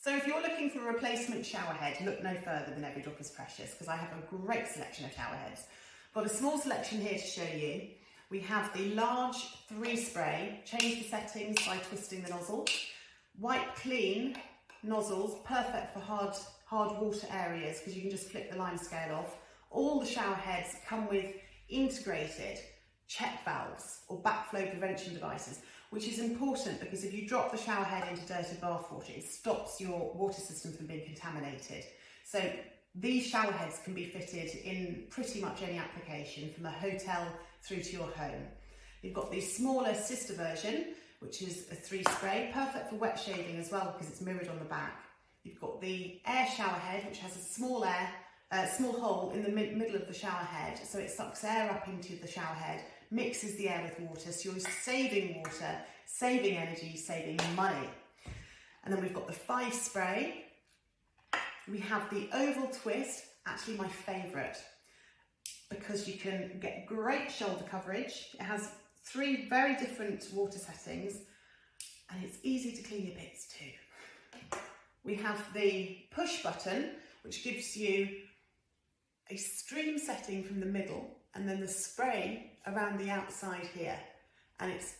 So if you're looking for a replacement shower head, look no further than Every Drop is Precious, because I have a great selection of shower heads. Got a small selection here to show you. We have the large 3 spray, change the settings by twisting the nozzle. Wipe clean nozzles, perfect for hard water areas because you can just flip the limescale off. All the shower heads come with integrated check valves or backflow prevention devices, which is important because if you drop the shower head into dirty bath water, it stops your water system from being contaminated. So these shower heads can be fitted in pretty much any application, from a hotel through to your home. You've got the smaller sister version, which is a 3 spray, perfect for wet shaving as well because it's mirrored on the back. You've got the air shower head, which has a small hole in the middle of the shower head, so it sucks air up into the shower head, mixes the air with water, so you're saving water, saving energy, saving money. And then we've got the 5 spray. We have the oval twist, actually my favourite, because you can get great shoulder coverage. It has 3 very different water settings, and it's easy to clean your bits too. We have the push button, which gives you a stream setting from the middle, and then the spray around the outside here, and it's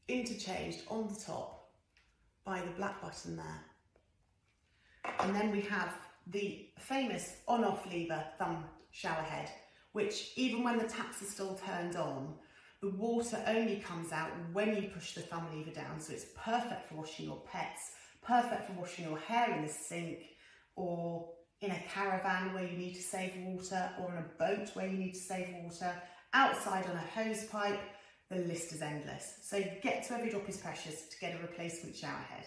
interchanged on the top by the black button there. And then we have the famous on-off lever thumb shower head, which even when the taps are still turned on, the water only comes out when you push the thumb lever down, so it's perfect for washing your pets, perfect for washing your hair in the sink, or in a caravan where you need to save water, or on a boat where you need to save water, outside on a hose pipe. The list is endless. So get to Every Drop is Precious to get a replacement shower head.